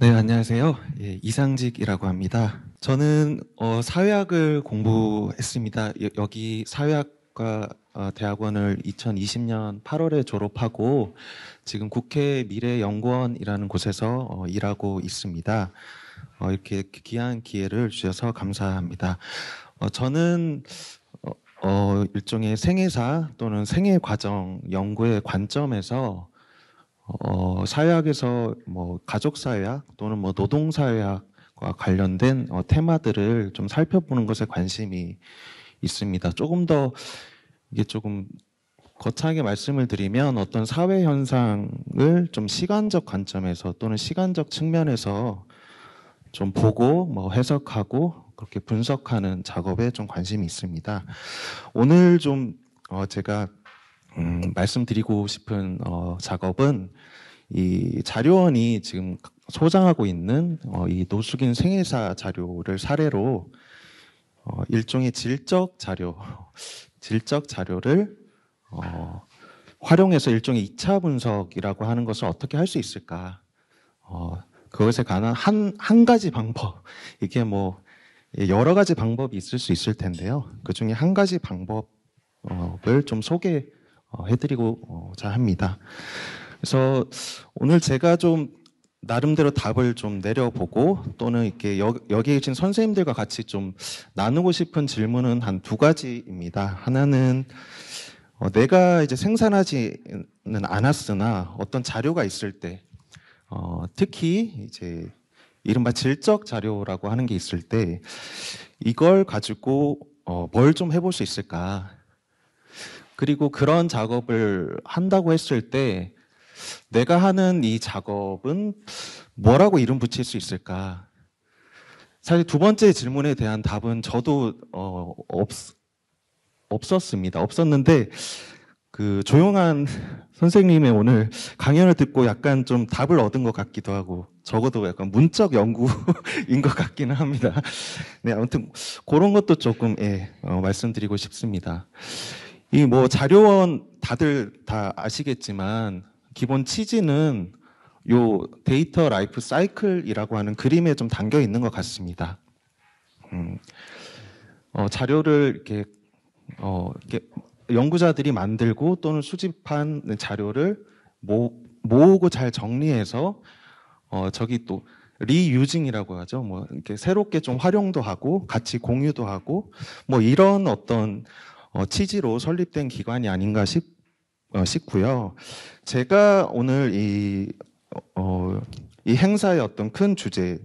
네, 안녕하세요. 예, 이상직이라고 합니다. 저는 사회학을 공부했습니다. 여기 사회학과 대학원을 2020년 8월에 졸업하고 지금 국회 미래연구원이라는 곳에서 일하고 있습니다. 이렇게 귀한 기회를 주셔서 감사합니다. 저는 일종의 생애사 또는 생애과정 연구의 관점에서 사회학에서 뭐 가족사회학 또는 뭐 노동사회학과 관련된 테마들을 좀 살펴보는 것에 관심이 있습니다. 조금 더 이게 조금 거창하게 말씀을 드리면 어떤 사회 현상을 좀 시간적 관점에서 또는 시간적 측면에서 좀 보고 뭐 해석하고 그렇게 분석하는 작업에 좀 관심이 있습니다. 오늘 좀 제가 말씀드리고 싶은 작업은 이 자료원이 지금 소장하고 있는 이 노숙인 생애사 자료를 사례로 일종의 질적 자료를 활용해서 일종의 2차 분석이라고 하는 것을 어떻게 할 수 있을까? 그것에 관한 한 가지 방법, 이게 뭐 여러 가지 방법이 있을 수 있을 텐데요. 그 중에 한 가지 방법을 좀 소개해드리고자 합니다. 그래서 오늘 제가 좀 나름대로 답을 좀 내려보고 또는 이렇게 여기 계신 선생님들과 같이 좀 나누고 싶은 질문은 한 두 가지입니다. 하나는 내가 이제 생산하지는 않았으나 어떤 자료가 있을 때 특히 이제 이른바 질적 자료라고 하는 게 있을 때 이걸 가지고 뭘 좀 해볼 수 있을까? 그리고 그런 작업을 한다고 했을 때 내가 하는 이 작업은 뭐라고 이름 붙일 수 있을까? 사실 두 번째 질문에 대한 답은 저도 없었는데 그 조용한 선생님의 오늘 강연을 듣고 약간 좀 답을 얻은 것 같기도 하고 적어도 약간 문적 연구인 것 같기는 합니다. 네, 아무튼 그런 것도 조금 말씀드리고 싶습니다. 이 뭐 자료원 다들 다 아시겠지만 기본 취지는 요 데이터 라이프 사이클이라고 하는 그림에 좀 담겨 있는 것 같습니다. 자료를 이렇게 연구자들이 만들고 또는 수집한 자료를 모으고 잘 정리해서 저기 또 리유징이라고 하죠. 뭐 이렇게 새롭게 좀 활용도 하고 같이 공유도 하고 뭐 이런 어떤 취지로 설립된 기관이 아닌가 싶고요. 제가 오늘 이 행사의 어떤 큰 주제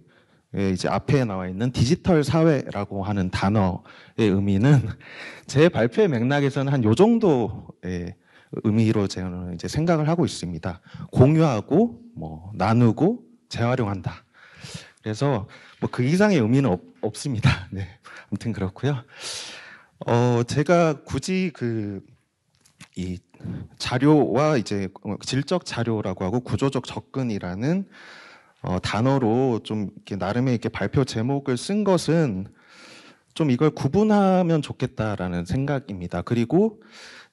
이제 앞에 나와 있는 디지털 사회라고 하는 단어의 의미는 제 발표의 맥락에서는 한 요 정도의 의미로 저는 이제 생각을 하고 있습니다. 공유하고 뭐 나누고 재활용한다. 그래서 뭐 그 이상의 의미는 없습니다. 네. 아무튼 그렇고요. 제가 굳이 이 자료와 이제 질적 자료라고 하고 구조적 접근이라는 단어로 좀 이렇게 나름의 이렇게 발표 제목을 쓴 것은 좀 이걸 구분하면 좋겠다라는 생각입니다. 그리고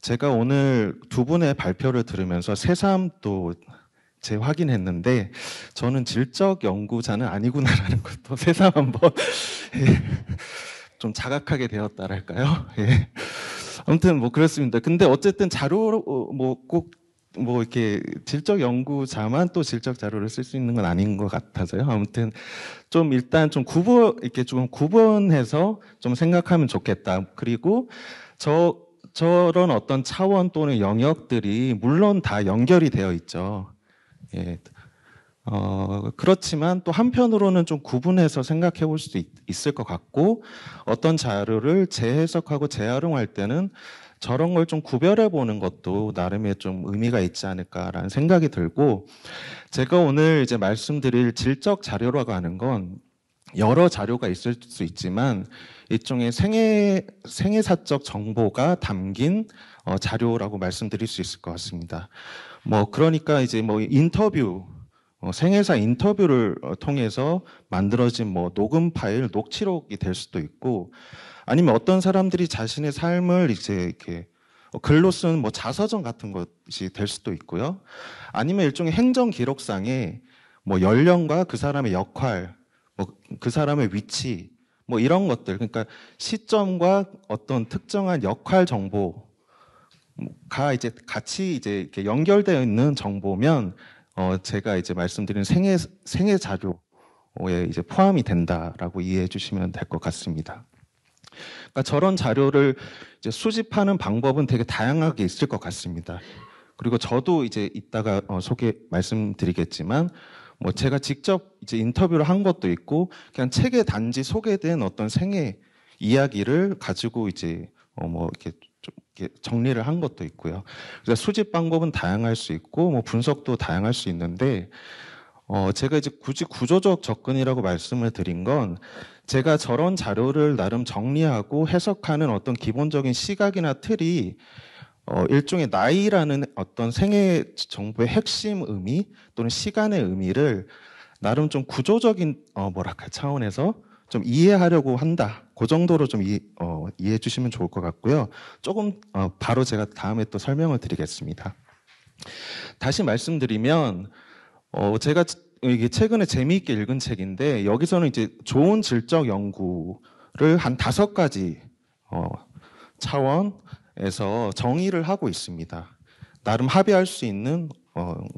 제가 오늘 두 분의 발표를 들으면서 새삼 또 재확인했는데 저는 질적 연구자는 아니구나라는 것도 새삼 한번 좀 자각하게 되었다랄까요? 예. 아무튼 뭐 그렇습니다. 근데 어쨌든 자료 뭐 이렇게 질적 연구자만 또 질적 자료를 쓸 수 있는 건 아닌 것 같아서요. 아무튼 좀 일단 좀 이렇게 좀 구분해서 좀 생각하면 좋겠다. 그리고 저런 어떤 차원 또는 영역들이 물론 다 연결이 되어 있죠. 예. 그렇지만 또 한편으로는 좀 구분해서 생각해 볼 수도 있을 것 같고 어떤 자료를 재해석하고 재활용할 때는 저런 걸 좀 구별해 보는 것도 나름의 좀 의미가 있지 않을까라는 생각이 들고 제가 오늘 이제 말씀드릴 질적 자료라고 하는 건 여러 자료가 있을 수 있지만 일종의 생애사적 정보가 담긴 자료라고 말씀드릴 수 있을 것 같습니다. 뭐 그러니까 이제 뭐 인터뷰 생애사 인터뷰를 통해서 만들어진 뭐 녹음 파일, 녹취록이 될 수도 있고 아니면 어떤 사람들이 자신의 삶을 이제 이렇게 글로 쓴 뭐 자서전 같은 것이 될 수도 있고요. 아니면 일종의 행정 기록상에 뭐 연령과 그 사람의 역할, 뭐 그 사람의 위치, 뭐 이런 것들, 그러니까 시점과 어떤 특정한 역할 정보가 이제 같이 이제 이렇게 연결되어 있는 정보면 제가 이제 말씀드린 생애 자료에 이제 포함이 된다라고 이해해 주시면 될 것 같습니다. 그러니까 저런 자료를 이제 수집하는 방법은 되게 다양하게 있을 것 같습니다. 그리고 저도 이제 이따가 말씀드리겠지만, 뭐 제가 직접 이제 인터뷰를 한 것도 있고, 그냥 책에 단지 소개된 어떤 생애 이야기를 가지고 이제 뭐 이렇게 좀 이렇게 정리를 한 것도 있고요. 그래서 수집 방법은 다양할 수 있고, 뭐 분석도 다양할 수 있는데, 제가 이제 굳이 구조적 접근이라고 말씀을 드린 건 제가 저런 자료를 나름 정리하고 해석하는 어떤 기본적인 시각이나 틀이 일종의 나이라는 어떤 생애 정보의 핵심 의미 또는 시간의 의미를 나름 좀 구조적인 뭐랄까 차원에서 좀 이해하려고 한다. 그 정도로 좀 이해해 주시면 좋을 것 같고요. 조금 바로 제가 다음에 또 설명을 드리겠습니다. 다시 말씀드리면 제가 이게 최근에 재미있게 읽은 책인데 여기서는 이제 좋은 질적 연구를 한 5가지 차원에서 정의를 하고 있습니다. 나름 합의할 수 있는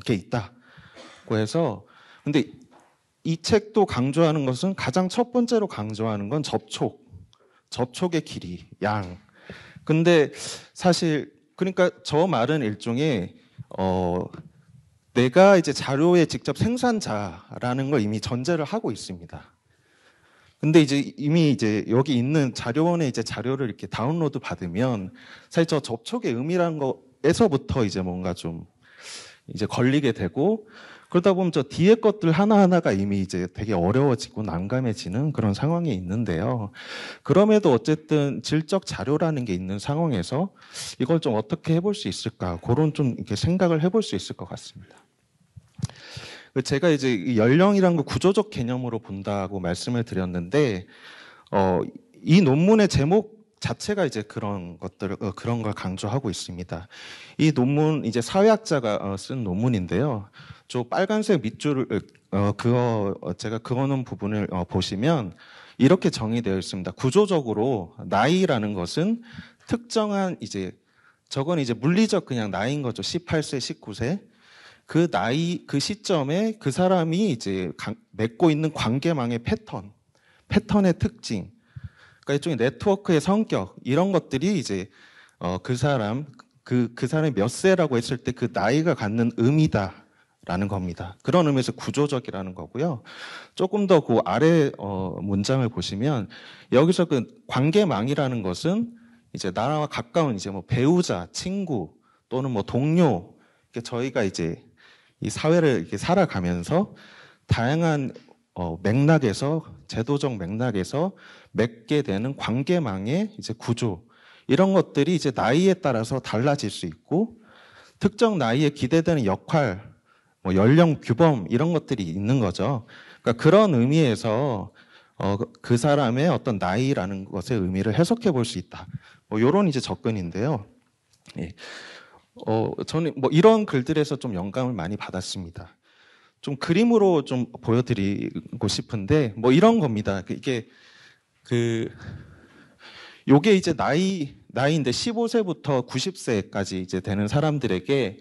게 있다고 해서 근데 이 책도 강조하는 것은 가장 첫 번째로 강조하는 건 접촉의 길이, 양. 근데 사실 그러니까 저 말은 일종의 내가 이제 자료의 직접 생산자라는 걸 이미 전제를 하고 있습니다. 근데 이제 이미 이제 여기 있는 자료원에 이제 자료를 이렇게 다운로드 받으면 사실 저 접촉의 의미라는 거에서부터 이제 뭔가 좀 이제 걸리게 되고 그러다 보면 저 뒤에 것들 하나하나가 이미 이제 되게 어려워지고 난감해지는 그런 상황이 있는데요. 그럼에도 어쨌든 질적 자료라는 게 있는 상황에서 이걸 좀 어떻게 해볼 수 있을까? 그런 좀 이렇게 생각을 해볼 수 있을 것 같습니다. 제가 이제 연령이란 거 구조적 개념으로 본다고 말씀을 드렸는데, 이 논문의 제목 자체가 이제 그런 걸 강조하고 있습니다. 이 논문 이제 사회학자가 쓴 논문인데요. 저 빨간색 밑줄을 제가 그어놓은 부분을 보시면 이렇게 정의되어 있습니다. 구조적으로 나이라는 것은 특정한 저건 이제 물리적 그냥 나이인 거죠. 18세, 19세. 그 나이, 그 시점에 그 사람이 이제 맺고 있는 관계망의 패턴의 특징, 그러니까 일종의 네트워크의 성격, 이런 것들이 이제 그 사람이 몇 세라고 했을 때 그 나이가 갖는 의미다라는 겁니다. 그런 의미에서 구조적이라는 거고요. 조금 더 그 아래 문장을 보시면 여기서 그 관계망이라는 것은 이제 나와 가까운 이제 뭐 배우자, 친구 또는 뭐 동료, 저희가 이제 이 사회를 이렇게 살아가면서 다양한 맥락에서 제도적 맥락에서 맺게 되는 관계망의 이제 구조 이런 것들이 이제 나이에 따라서 달라질 수 있고 특정 나이에 기대되는 역할, 뭐 연령 규범 이런 것들이 있는 거죠. 그러니까 그런 의미에서 그 사람의 어떤 나이라는 것의 의미를 해석해 볼 수 있다. 뭐 이런 이제 접근인데요. 예. 저는 뭐 이런 글들에서 좀 영감을 많이 받았습니다. 좀 그림으로 좀 보여드리고 싶은데 뭐 이런 겁니다. 요게 이제 나이인데 15세부터 90세까지 이제 되는 사람들에게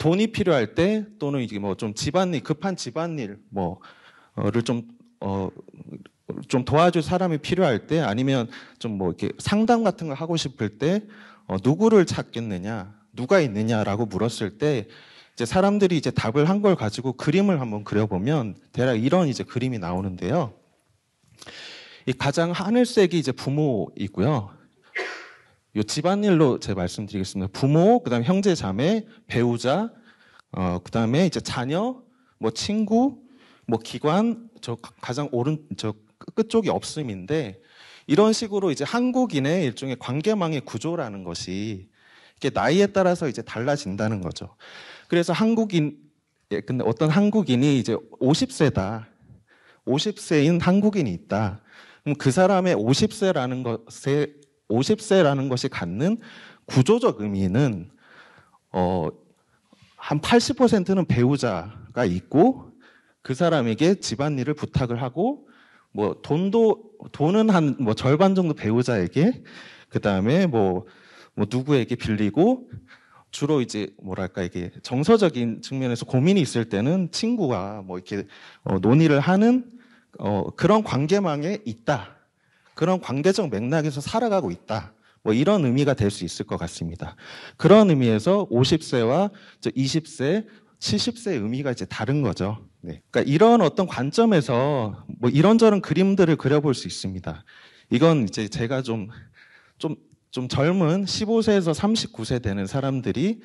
돈이 필요할 때 또는 이게 뭐 좀 급한 집안일 뭐를 좀 도와줄 사람이 필요할 때 아니면 좀 뭐 이렇게 상담 같은 걸 하고 싶을 때 누구를 찾겠느냐, 누가 있느냐라고 물었을 때 이제 사람들이 이제 답을 한 걸 가지고 그림을 한번 그려보면 대략 이런 이제 그림이 나오는데요. 이 가장 하늘색이 이제 부모이고요. 요 집안일로 제가 말씀드리겠습니다. 부모, 그다음에 형제, 자매, 배우자, 그다음에 이제 자녀, 뭐 친구, 뭐 기관, 가장 끝쪽이 없음인데 이런 식으로 이제 한국인의 일종의 관계망의 구조라는 것이 이게 나이에 따라서 이제 달라진다는 거죠. 그래서 근데 어떤 한국인이 이제 50세인 한국인이 있다. 그럼 그 사람의 50세라는 것이 갖는 구조적 의미는 한 80%는 배우자가 있고 그 사람에게 집안일을 부탁을 하고 뭐 돈은 한 뭐 절반 정도 배우자에게, 그 다음에 뭐 누구에게 빌리고, 주로 이제 뭐랄까 이게 정서적인 측면에서 고민이 있을 때는 친구와 뭐 이렇게 논의를 하는 그런 관계망에 있다. 그런 관계적 맥락에서 살아가고 있다. 뭐 이런 의미가 될 수 있을 것 같습니다. 그런 의미에서 50세와 20세, 70세의 의미가 이제 다른 거죠. 네. 그러니까 이런 어떤 관점에서 뭐 이런저런 그림들을 그려볼 수 있습니다. 이건 이제 제가 좀 젊은 15세에서 39세 되는 사람들이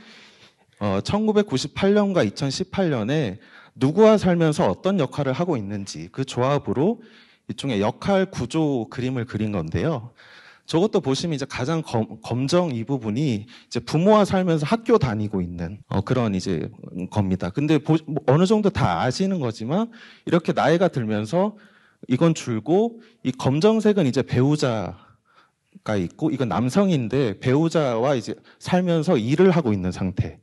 1998년과 2018년에 누구와 살면서 어떤 역할을 하고 있는지 그 조합으로 일종의 역할 구조 그림을 그린 건데요. 저것도 보시면 이제 가장 검정 이 부분이 이제 부모와 살면서 학교 다니고 있는 그런 이제 겁니다. 근데 어느 정도 다 아시는 거지만 이렇게 나이가 들면서 이건 줄고 이 검정색은 이제 배우자가 있고 이건 남성인데 배우자와 이제 살면서 일을 하고 있는 상태.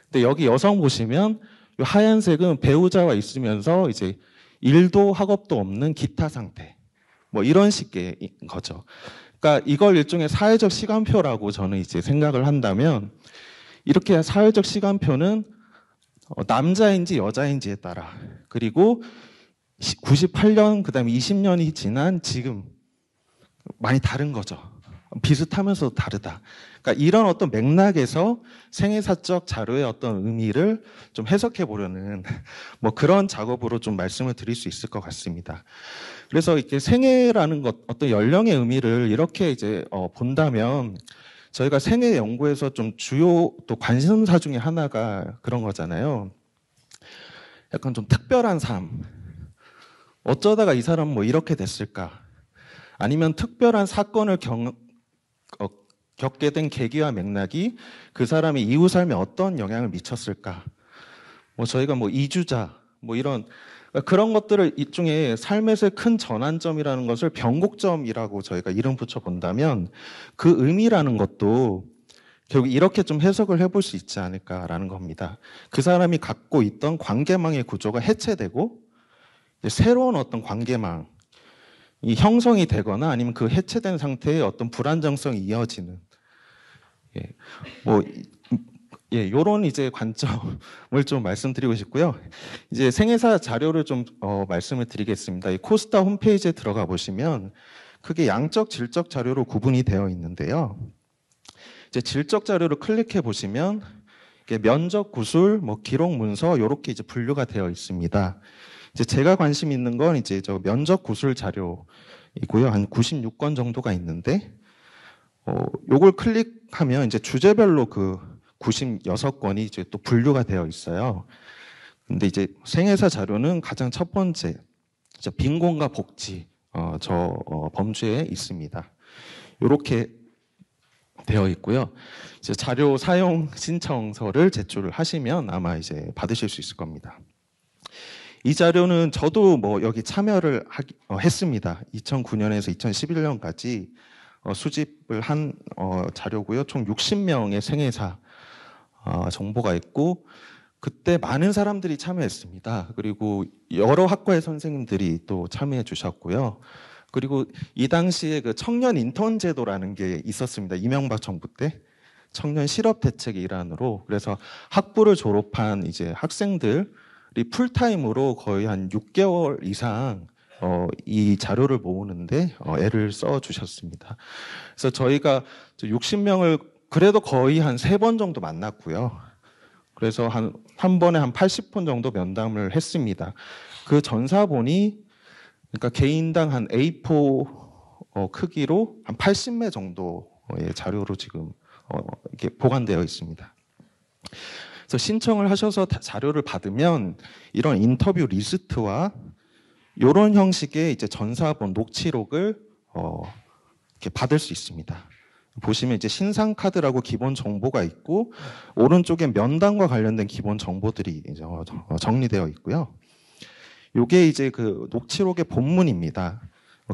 근데 여기 여성 보시면 이 하얀색은 배우자와 있으면서 이제 일도 학업도 없는 기타 상태. 뭐 이런 식의 거죠. 그러니까 이걸 일종의 사회적 시간표라고 저는 이제 생각을 한다면, 이렇게 사회적 시간표는 남자인지 여자인지에 따라, 그리고 98년 그다음에 20년이 지난 지금 많이 다른 거죠. 비슷하면서도 다르다. 그러니까 이런 어떤 맥락에서 생애사적 자료의 어떤 의미를 좀 해석해 보려는 뭐 그런 작업으로 좀 말씀을 드릴 수 있을 것 같습니다. 그래서 이렇게 생애라는 것, 어떤 연령의 의미를 이렇게 이제 본다면, 저희가 생애 연구에서 좀 주요 또 관심사 중에 하나가 그런 거잖아요. 약간 좀 특별한 삶. 어쩌다가 이 사람 뭐 이렇게 됐을까? 아니면 특별한 사건을 겪게 된 계기와 맥락이 그 사람의 이후 삶에 어떤 영향을 미쳤을까? 뭐 저희가 뭐 이주자, 뭐 이런 그런 것들을 일종의 삶에서의 큰 전환점이라는 것을 변곡점이라고 저희가 이름 붙여 본다면, 그 의미라는 것도 결국 이렇게 좀 해석을 해볼 수 있지 않을까라는 겁니다. 그 사람이 갖고 있던 관계망의 구조가 해체되고 새로운 어떤 관계망이 형성이 되거나 아니면 그 해체된 상태의 어떤 불안정성이 이어지는, 요런 이제 관점을 좀 말씀드리고 싶고요. 이제 생애사 자료를 좀 말씀을 드리겠습니다. 이 코스타 홈페이지에 들어가 보시면 크게 양적, 질적 자료로 구분이 되어 있는데요. 이제 질적 자료를 클릭해 보시면 면적, 구술, 뭐 기록, 문서 이렇게 이제 분류가 되어 있습니다. 이제 제가 관심 있는 건 이제 저 면적, 구술 자료이고요. 한 96건 정도가 있는데, 요걸 클릭하면 이제 주제별로 그 96건이 이제 또 분류가 되어 있어요. 근데 이제 생애사 자료는 가장 첫 번째, 빈곤과 복지, 범주에 있습니다. 이렇게 되어 있고요. 이제 자료 사용 신청서를 제출을 하시면 아마 이제 받으실 수 있을 겁니다. 이 자료는 저도 뭐 여기 참여를 했습니다. 2009년에서 2011년까지 수집을 한 자료고요. 총 60명의 생애사 정보가 있고, 그때 많은 사람들이 참여했습니다. 그리고 여러 학과의 선생님들이 또 참여해 주셨고요. 그리고 이 당시에 그 청년 인턴 제도라는 게 있었습니다. 이명박 정부 때 청년 실업 대책의 일환으로. 그래서 학부를 졸업한 이제 학생들이 풀타임으로 거의 한 6개월 이상 이 자료를 모으는데 애를 써 주셨습니다. 그래서 저희가 60명을 그래도 거의 한 3번 정도 만났고요. 그래서 한 번에 한 80분 정도 면담을 했습니다. 그 전사본이 그러니까 개인당 한 A4 크기로 한 80매 정도의 자료로 지금 이렇게 보관되어 있습니다. 그래서 신청을 하셔서 자료를 받으면 이런 인터뷰 리스트와 이런 형식의 이제 전사본 녹취록을 이렇게 받을 수 있습니다. 보시면 이제 신상 카드라고 기본 정보가 있고, 오른쪽에 면담과 관련된 기본 정보들이 이제 정리되어 있고요. 요게 이제 그 녹취록의 본문입니다.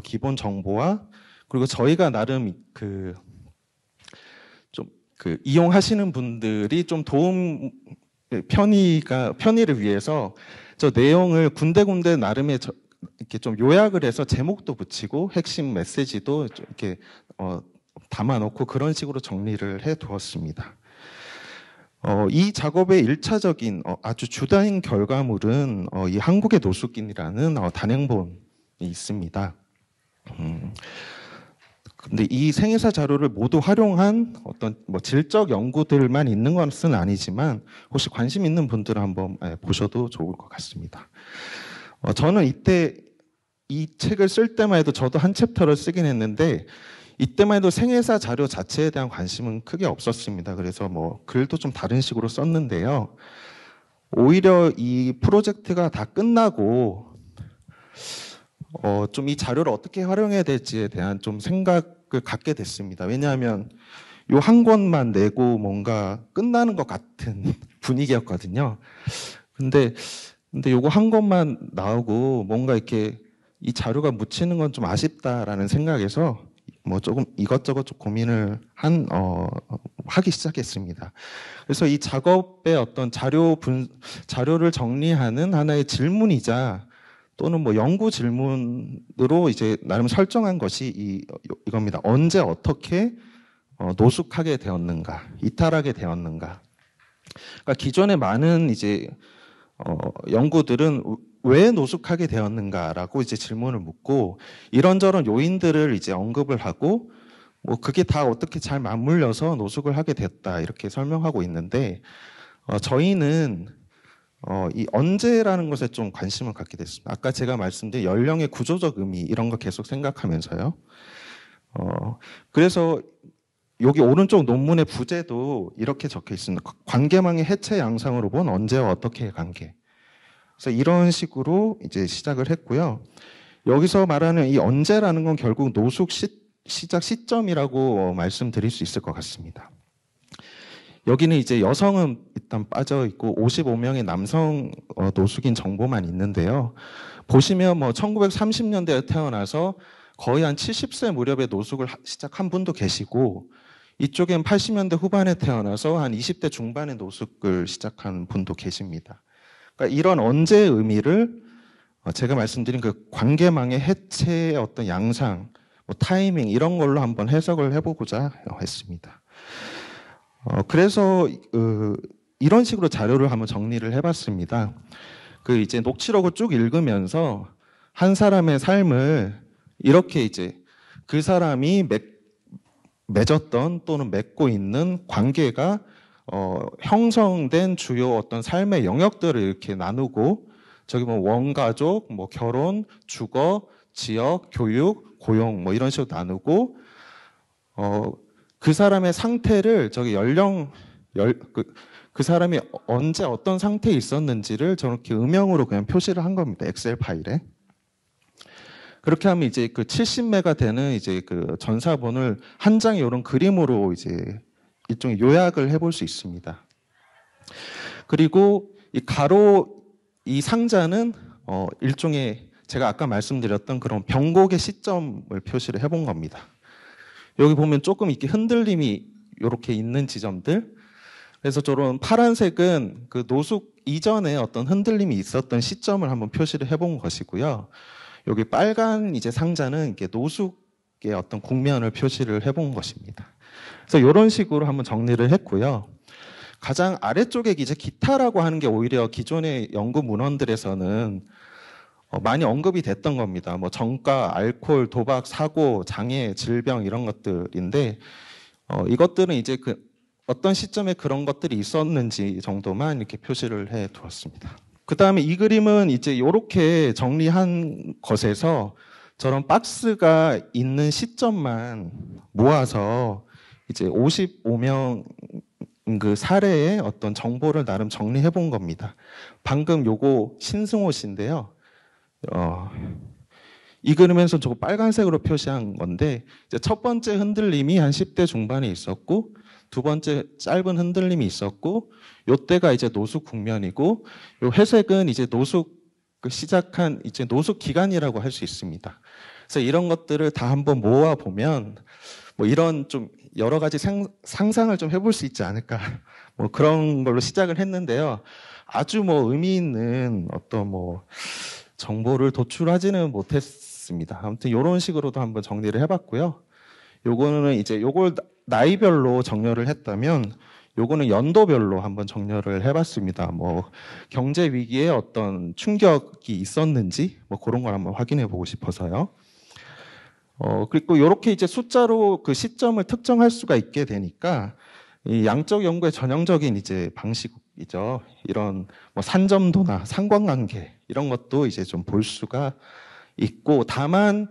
기본 정보와, 그리고 저희가 나름 이용하시는 분들이 좀 도움이 편의를 위해서 저 내용을 군데군데 나름의 이렇게 좀 요약을 해서 제목도 붙이고 핵심 메시지도 이렇게 담아놓고 그런 식으로 정리를 해 두었습니다. 이 작업의 1차적인 아주 주된 결과물은 이 한국의 노숙인이라는 단행본이 있습니다. 근데 이 생애사 자료를 모두 활용한 어떤 질적 연구들만 있는 것은 아니지만 혹시 관심 있는 분들은 한번 보셔도 좋을 것 같습니다. 저는 이때 이 책을 쓸 때만 해도 저도 한 챕터를 쓰긴 했는데 이때만 해도 생애사 자료 자체에 대한 관심은 크게 없었습니다. 그래서 글도 좀 다른 식으로 썼는데요. 오히려 이 프로젝트가 다 끝나고 좀 이 자료를 어떻게 활용해야 될지에 대한 좀 생각을 갖게 됐습니다. 왜냐하면 요 한 권만 내고 뭔가 끝나는 것 같은 분위기였거든요. 근데 요거 한 권만 나오고 뭔가 이렇게 이 자료가 묻히는 건 좀 아쉽다라는 생각에서 조금 이것저것 좀 고민을 하기 시작했습니다. 그래서 이 작업의 어떤 자료를 정리하는 하나의 질문이자 또는 연구 질문으로 이제 나름 설정한 것이 이겁니다. 언제 어떻게 노숙하게 되었는가, 이탈하게 되었는가. 그러니까 기존의 많은 이제 연구들은 왜 노숙하게 되었는가라고 이제 질문을 묻고 이런저런 요인들을 이제 언급을 하고 그게 다 어떻게 잘 맞물려서 노숙을 하게 됐다 이렇게 설명하고 있는데 저희는 이 언제라는 것에 좀 관심을 갖게 됐습니다. 아까 제가 말씀드린 연령의 구조적 의미 이런 거 계속 생각하면서요. 그래서 여기 오른쪽 논문의 부제도 이렇게 적혀 있습니다. 관계망의 해체 양상으로 본 언제와 어떻게의 관계. 그래서 이런 식으로 이제 시작을 했고요. 여기서 말하는 이 언제라는 건 결국 노숙 시작 시점이라고 말씀드릴 수 있을 것 같습니다. 여기는 이제 여성은 일단 빠져 있고 55명의 남성 노숙인 정보만 있는데요. 보시면 1930년대에 태어나서 거의 한 70세 무렵에 노숙을 시작한 분도 계시고 이쪽엔 80년대 후반에 태어나서 한 20대 중반에 노숙을 시작한 분도 계십니다. 그러니까 이런 언제의 의미를 제가 말씀드린 그 관계망의 해체의 어떤 양상, 타이밍 이런 걸로 한번 해석을 해보고자 했습니다. 그래서 이런 식으로 자료를 한번 정리를 해봤습니다. 이제 녹취록을 쭉 읽으면서 한 사람의 삶을 이렇게 이제 그 사람이 맺었던 또는 맺고 있는 관계가 형성된 주요 어떤 삶의 영역들을 이렇게 나누고 저기 원가족, 결혼, 주거, 지역, 교육, 고용 이런 식으로 나누고 그 사람의 상태를 저기 그 사람이 언제 어떤 상태에 있었는지를 저렇게 음영으로 그냥 표시를 한 겁니다. 엑셀 파일에. 그렇게 하면 이제 그 70메가 되는 이제 그 전사본을 한 장의 이런 그림으로 이제 일종의 요약을 해볼 수 있습니다. 그리고 이 상자는 일종의 제가 아까 말씀드렸던 그런 변곡의 시점을 표시를 해본 겁니다. 여기 보면 조금 이렇게 흔들림이 이렇게 있는 지점들. 그래서 저런 파란색은 그 노숙 이전에 어떤 흔들림이 있었던 시점을 한번 표시를 해본 것이고요. 여기 빨간 이제 상자는 이렇게 노숙의 어떤 국면을 표시를 해본 것입니다. 그래서 이런 식으로 한번 정리를 했고요. 가장 아래쪽에 이제 기타라고 하는 게 오히려 기존의 연구 문헌들에서는 많이 언급이 됐던 겁니다. 정가, 알코올, 도박, 사고, 장애, 질병 이런 것들인데 이것들은 이제 어떤 시점에 그런 것들이 있었는지 정도만 이렇게 표시를 해 두었습니다. 그 다음에 이 그림은 이제 이렇게 정리한 것에서 저런 박스가 있는 시점만 모아서 이제 55명 그 사례의 어떤 정보를 나름 정리해 본 겁니다. 방금 요거 신승호 씨인데요. 이 그림에서 저거 빨간색으로 표시한 건데 이제 첫 번째 흔들림이 한 10대 중반에 있었고 두 번째 짧은 흔들림이 있었고 요때가 이제 노숙 국면이고 요 회색은 이제 노숙 시작한 이제 노숙 기간이라고 할 수 있습니다. 그래서 이런 것들을 다 한번 모아 보면 뭐 이런 좀 여러 가지 상상을 좀 해볼 수 있지 않을까. 뭐 그런 걸로 시작을 했는데요. 아주 뭐 의미 있는 어떤 뭐 정보를 도출하지는 못했습니다. 아무튼 이런 식으로도 한번 정리를 해봤고요. 요거는 이제 요걸 나이별로 정렬을 했다면 요거는 연도별로 한번 정렬을 해봤습니다. 뭐 경제 위기에 어떤 충격이 있었는지 뭐 그런 걸 한번 확인해 보고 싶어서요. 그리고 이렇게 이제 숫자로 그 시점을 특정할 수가 있게 되니까 이 양적 연구의 전형적인 이제 방식이죠. 이런 뭐 산점도나 상관관계 이런 것도 이제 좀 볼 수가 있고, 다만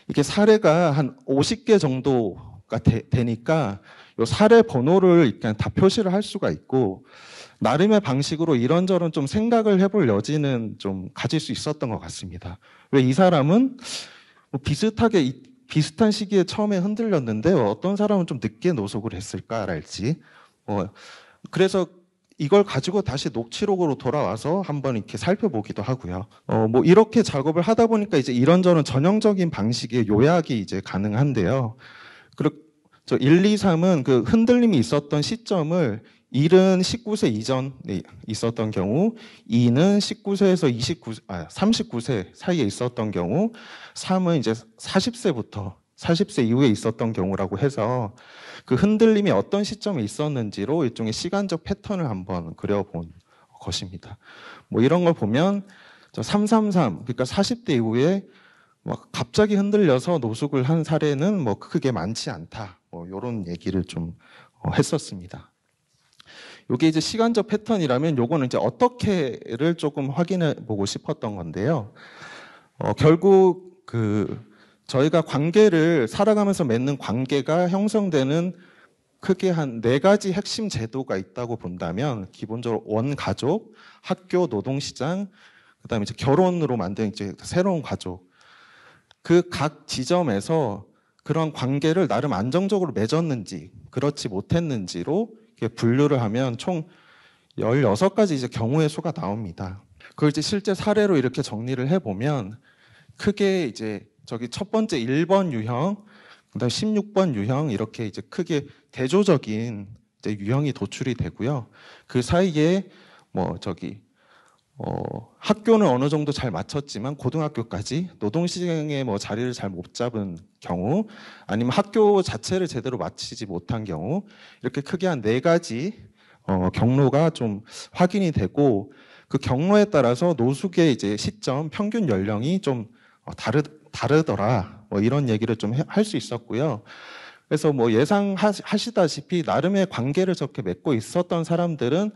이게 사례가 한 50개 정도가 되니까 요 사례 번호를 일단 다 표시를 할 수가 있고, 나름의 방식으로 이런저런 좀 생각을 해볼 여지는 좀 가질 수 있었던 것 같습니다. 왜 이 사람은 뭐 비슷한 시기에 처음에 흔들렸는데 어떤 사람은 좀 늦게 노숙을 했을까랄지, 그래서 이걸 가지고 다시 녹취록으로 돌아와서 한번 이렇게 살펴보기도 하고요. 뭐 이렇게 작업을 하다 보니까 이제 이런저런 전형적인 방식의 요약이 이제 가능한데요. 그리고 저 1, 2, 3은 그 흔들림이 있었던 시점을 1은 19세 이전에 있었던 경우, 2는 19세에서 39세 사이에 있었던 경우, 3은 이제 40세 이후에 있었던 경우라고 해서 그 흔들림이 어떤 시점에 있었는지로 일종의 시간적 패턴을 한번 그려본 것입니다. 뭐 이런 걸 보면 333, 그러니까 40대 이후에 막 갑자기 흔들려서 노숙을 한 사례는 뭐 크게 많지 않다. 뭐 이런 얘기를 좀 했었습니다. 이게 이제 시간적 패턴이라면 요거는 이제 어떻게를 조금 확인해 보고 싶었던 건데요. 결국 저희가 관계를 살아가면서 맺는 관계가 형성되는 크게 한 4가지 핵심 제도가 있다고 본다면, 기본적으로 원가족, 학교, 노동시장, 그다음에 이제 결혼으로 만든 이제 새로운 가족. 그 각 지점에서 그런 관계를 나름 안정적으로 맺었는지, 그렇지 못했는지로 분류를 하면 총 16가지 이제 경우의 수가 나옵니다. 그걸 이제 실제 사례로 이렇게 정리를 해보면 크게 이제 저기 첫 번째 1번 유형, 그다음 16번 유형 이렇게 이제 크게 대조적인 이제 유형이 도출이 되고요. 그 사이에 뭐 학교는 어느 정도 잘 마쳤지만 고등학교까지 노동시장에 뭐 자리를 잘 못 잡은 경우, 아니면 학교 자체를 제대로 마치지 못한 경우, 이렇게 크게 한 4가지 경로가 좀 확인이 되고, 그 경로에 따라서 노숙의 이제 시점, 평균 연령이 좀 다르더라. 뭐 이런 얘기를 좀 할 수 있었고요. 그래서 뭐 예상하시다시피 나름의 관계를 저렇게 맺고 있었던 사람들은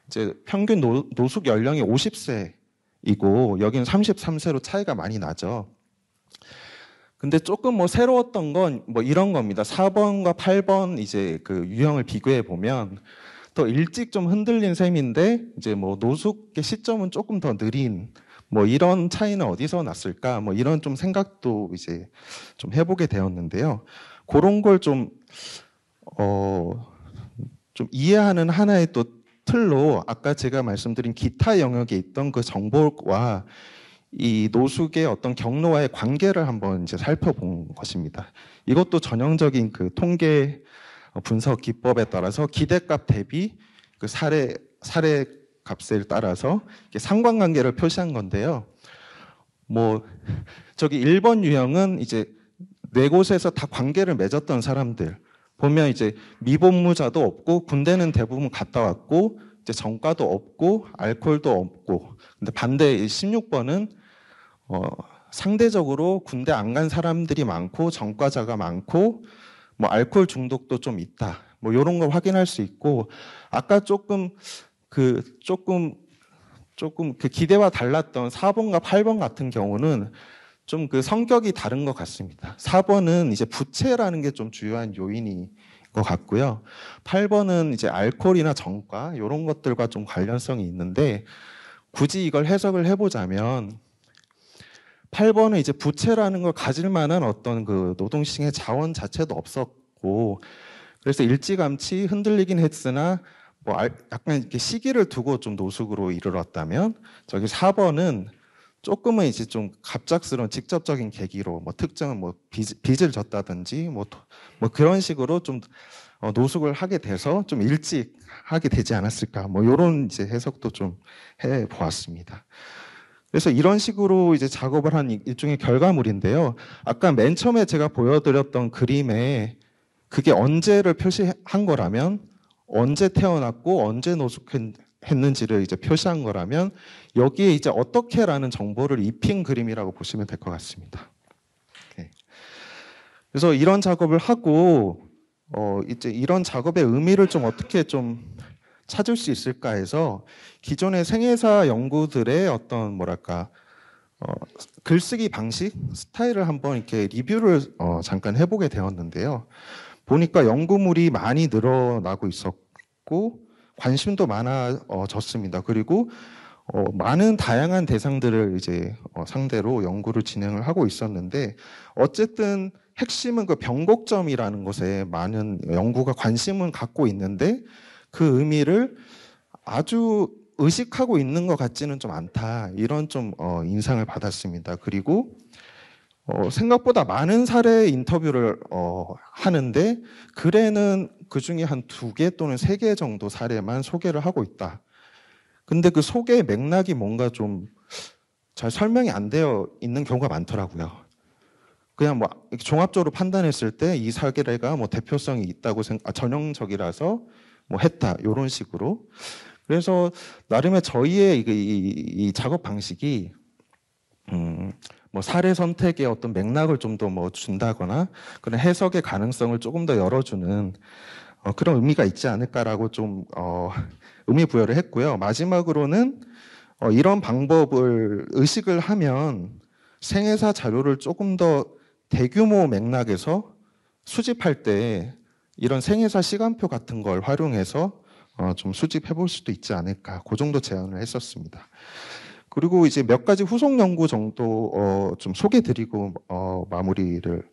이제 평균 노숙 연령이 50세이고 여기는 33세로 차이가 많이 나죠. 근데 조금 뭐 새로웠던 건 뭐 이런 겁니다. 4번과 8번 이제 그 유형을 비교해 보면 더 일찍 좀 흔들린 셈인데 이제 뭐 노숙의 시점은 조금 더 느린, 뭐 이런 차이는 어디서 났을까? 뭐 이런 좀 생각도 이제 좀 해보게 되었는데요. 그런 걸 좀 이해하는 하나의 또 틀로 아까 제가 말씀드린 기타 영역에 있던 그 정보와 이 노숙의 어떤 경로와의 관계를 한번 이제 살펴본 것입니다. 이것도 전형적인 그 통계 분석 기법에 따라서 기대값 대비 그 사례 값에 따라서 상관관계를 표시한 건데요. 뭐 저기 1번 유형은 이제 4곳에서 다 관계를 맺었던 사람들 보면 이제 미본무자도 없고 군대는 대부분 갔다 왔고 이제 전과도 없고 알코올도 없고, 근데 반대 16번은 상대적으로 군대 안 간 사람들이 많고 전과자가 많고 뭐 알코올 중독도 좀 있다. 뭐 이런 걸 확인할 수 있고, 아까 조금 그 기대와 달랐던 4번과 8번 같은 경우는 좀 그 성격이 다른 것 같습니다. 4번은 이제 부채라는 게 좀 주요한 요인인 것 같고요. 8번은 이제 알코올이나 전과 이런 것들과 좀 관련성이 있는데, 굳이 이걸 해석을 해보자면 8번은 이제 부채라는 걸 가질 만한 어떤 그 노동시장의 자원 자체도 없었고, 그래서 일찌감치 흔들리긴 했으나 뭐 약간 이렇게 시기를 두고 좀 노숙으로 이르렀다면, 저기 4번은 조금은 이제 좀 갑작스러운 직접적인 계기로 뭐 특정한 뭐 빚을 졌다든지 뭐 그런 식으로 좀 노숙을 하게 돼서 좀 일찍 하게 되지 않았을까, 뭐 이런 이제 해석도 좀 해 보았습니다. 그래서 이런 식으로 이제 작업을 한 일종의 결과물인데요. 아까 맨 처음에 제가 보여드렸던 그림에 그게 언제를 표시한 거라면, 언제 태어났고 언제 노숙했는지를 이제 표시한 거라면, 여기에 이제 어떻게라는 정보를 입힌 그림이라고 보시면 될 것 같습니다. 그래서 이런 작업을 하고 이제 이런 작업의 의미를 좀 어떻게 좀 찾을 수 있을까 해서 기존의 생애사 연구들의 어떤 뭐랄까 글쓰기 방식, 스타일을 한번 이렇게 리뷰를 잠깐 해보게 되었는데요. 보니까 연구물이 많이 늘어나고 있었고 관심도 많아졌습니다. 그리고 많은 다양한 대상들을 이제 상대로 연구를 진행을 하고 있었는데, 어쨌든 핵심은 그 변곡점이라는 것에 많은 연구가 관심은 갖고 있는데 그 의미를 아주 의식하고 있는 것 같지는 좀 않다, 이런 좀 인상을 받았습니다. 그리고 생각보다 많은 사례 인터뷰를 하는데 글에는 그 중에 한 2개 또는 3개 정도 사례만 소개를 하고 있다. 근데 그 소개의 맥락이 뭔가 좀 잘 설명이 안 되어 있는 경우가 많더라고요. 그냥 뭐 종합적으로 판단했을 때 이 사례가 뭐 대표성이 있다고 전형적이라서 뭐 했다, 이런 식으로. 그래서 나름의 저희의 이 작업 방식이 뭐 사례 선택의 어떤 맥락을 좀 더 뭐 준다거나 그런 해석의 가능성을 조금 더 열어주는 그런 의미가 있지 않을까라고 좀 의미 부여를 했고요. 마지막으로는 이런 방법을 의식을 하면 생애사 자료를 조금 더 대규모 맥락에서 수집할 때 이런 생애사 시간표 같은 걸 활용해서 좀 수집해 볼 수도 있지 않을까, 그 정도 제안을 했었습니다. 그리고 이제 몇 가지 후속 연구 정도 좀 소개드리고 마무리를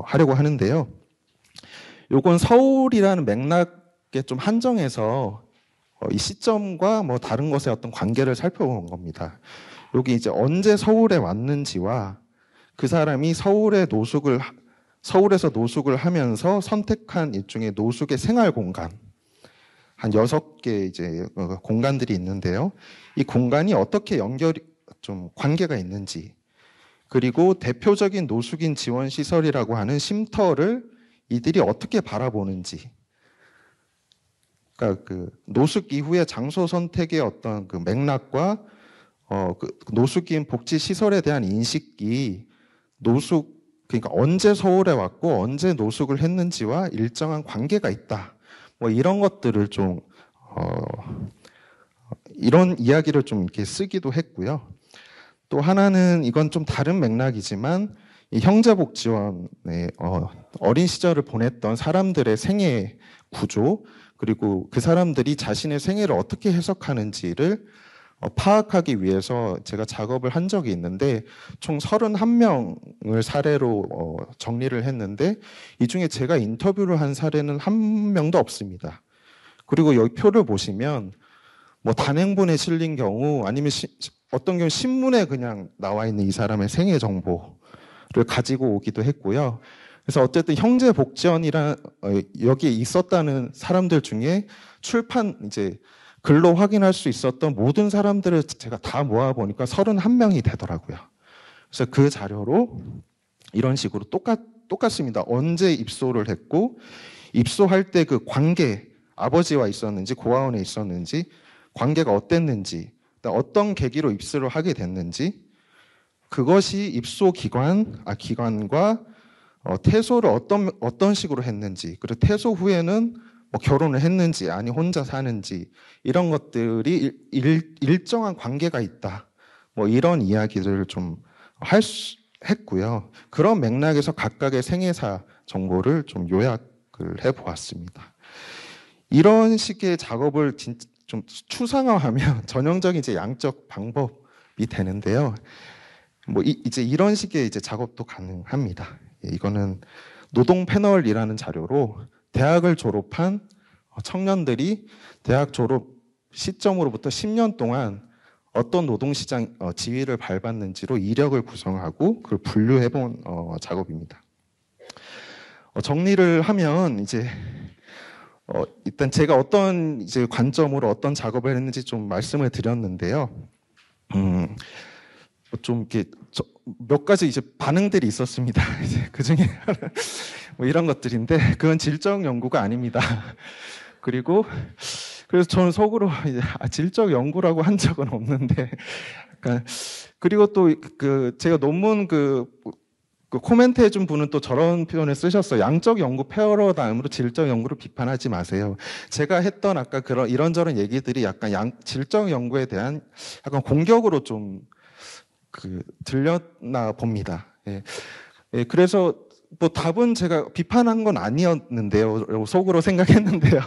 하려고 하는데요. 요건 서울이라는 맥락에 좀 한정해서 이 시점과 뭐 다른 것의 어떤 관계를 살펴본 겁니다. 여기 이제 언제 서울에 왔는지와 그 사람이 서울에서 노숙을 하면서 선택한 일종의 노숙의 생활 공간, 한 6개 이제 공간들이 있는데요. 이 공간이 어떻게 좀 관계가 있는지, 그리고 대표적인 노숙인 지원 시설이라고 하는 쉼터를 이들이 어떻게 바라보는지, 그러니까 그 노숙 이후의 장소 선택의 어떤 그 맥락과 그 노숙인 복지 시설에 대한 인식이 그러니까 언제 서울에 왔고 언제 노숙을 했는지와 일정한 관계가 있다. 뭐 이런 것들을 좀 이런 이야기를 좀 이렇게 쓰기도 했고요. 또 하나는 이건 좀 다른 맥락이지만 이 형제복지원의 어린 시절을 보냈던 사람들의 생애 구조, 그리고 그 사람들이 자신의 생애를 어떻게 해석하는지를 파악하기 위해서 제가 작업을 한 적이 있는데, 총 31명을 사례로 정리를 했는데 이 중에 제가 인터뷰를 한 사례는 한 명도 없습니다. 그리고 여기 표를 보시면 뭐 단행본에 실린 경우, 아니면 어떤 경우 신문에 그냥 나와 있는 이 사람의 생애 정보를 가지고 오기도 했고요. 그래서 어쨌든 형제복지원이란 여기에 있었다는 사람들 중에 출판 이제 글로 확인할 수 있었던 모든 사람들을 제가 다 모아 보니까 31명이 되더라고요. 그래서 그 자료로 이런 식으로 똑같습니다. 언제 입소를 했고, 입소할 때 그 관계, 아버지와 있었는지 고아원에 있었는지 관계가 어땠는지, 어떤 계기로 입소를 하게 됐는지, 그것이 입소 기관과 퇴소를 어떤 식으로 했는지, 그리고 퇴소 후에는 뭐 결혼을 했는지 아니 혼자 사는지, 이런 것들이 일정한 관계가 있다, 뭐 이런 이야기를 좀 했고요. 그런 맥락에서 각각의 생애사 정보를 좀 요약을 해보았습니다. 이런 식의 작업을 좀 추상화하면 전형적인 이제 양적 방법이 되는데요. 뭐 이제 이런 식의 이제 작업도 가능합니다. 이거는 노동 패널이라는 자료로 대학을 졸업한 청년들이 대학 졸업 시점으로부터 10년 동안 어떤 노동시장 지위를 밟았는지로 이력을 구성하고 그걸 분류해본 작업입니다. 정리를 하면 이제 일단 제가 어떤 이제 관점으로 어떤 작업을 했는지 좀 말씀을 드렸는데요. 좀 이렇게 몇 가지 이제 반응들이 있었습니다. 이제 그 중에 뭐 이런 것들인데 그건 질적 연구가 아닙니다. 그리고 그래서 저는 속으로 이제 질적 연구라고 한 적은 없는데, 약간 그리고 또 그 제가 논문 그 코멘트 해준 분은 또 저런 표현을 쓰셨어요. 양적 연구 패러다임으로 질적 연구를 비판하지 마세요. 제가 했던 아까 그런 이런저런 얘기들이 약간 질적 연구에 대한 약간 공격으로 좀 들렸나 봅니다. 예. 예, 그래서 뭐 답은 제가 비판한 건 아니었는데요. 속으로 생각했는데요.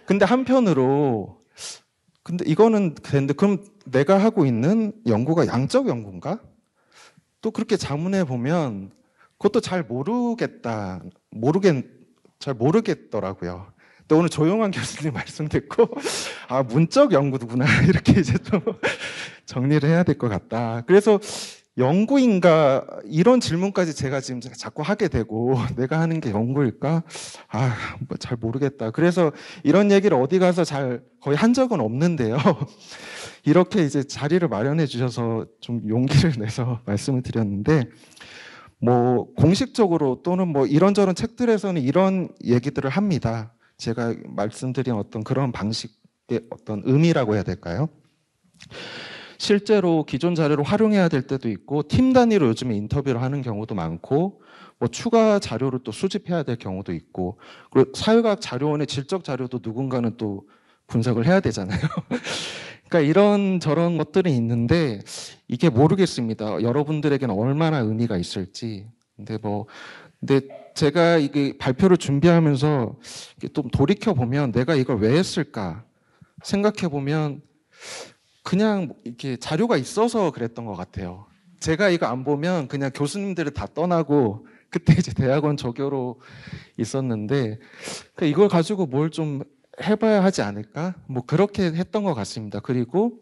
근데 한편으로 근데 이거는 근데 그럼 내가 하고 있는 연구가 양적 연구인가? 또 그렇게 자문해 보면 그것도 잘 모르겠더라고요. 또 오늘 조용한 교수님 말씀 듣고 아 문적 연구구나 이렇게 이제 좀 정리를 해야 될 것 같다. 그래서 연구인가 이런 질문까지 제가 지금 자꾸 하게 되고 내가 하는 게 연구일까? 뭐 잘 모르겠다. 그래서 이런 얘기를 어디 가서 거의 한 적은 없는데요. 이렇게 이제 자리를 마련해 주셔서 좀 용기를 내서 말씀을 드렸는데, 뭐 공식적으로 또는 뭐 이런저런 책들에서는 이런 얘기들을 합니다. 제가 말씀드린 어떤 그런 방식의 어떤 의미라고 해야 될까요? 실제로 기존 자료를 활용해야 될 때도 있고 팀 단위로 요즘에 인터뷰를 하는 경우도 많고 뭐 추가 자료를 또 수집해야 될 경우도 있고 그리고 사회과학 자료원의 질적 자료도 누군가는 또 분석을 해야 되잖아요. 그러니까 이런 저런 것들이 있는데 이게 모르겠습니다. 여러분들에게는 얼마나 의미가 있을지. 근데 제가 이게 발표를 준비하면서 좀 돌이켜 보면 내가 이걸 왜 했을까 생각해 보면 그냥 이렇게 자료가 있어서 그랬던 것 같아요. 제가 이거 안 보면 그냥 교수님들을 다 떠나고 그때 이제 대학원 조교로 있었는데 이걸 가지고 뭘 좀 해봐야 하지 않을까? 뭐 그렇게 했던 것 같습니다. 그리고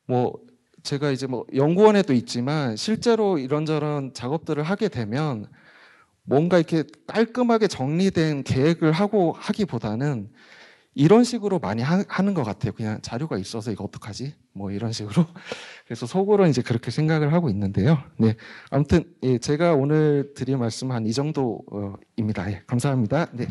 뭐 제가 이제 뭐 연구원에도 있지만 실제로 이런저런 작업들을 하게 되면 뭔가 이렇게 깔끔하게 정리된 계획을 하기보다는 이런 식으로 많이 하는 것 같아요. 그냥 자료가 있어서 이거 어떡하지? 뭐 이런 식으로. 그래서 속으로 이제 그렇게 생각을 하고 있는데요. 네. 아무튼, 예, 제가 오늘 드릴 말씀 한 이 정도입니다. 예, 감사합니다. 네.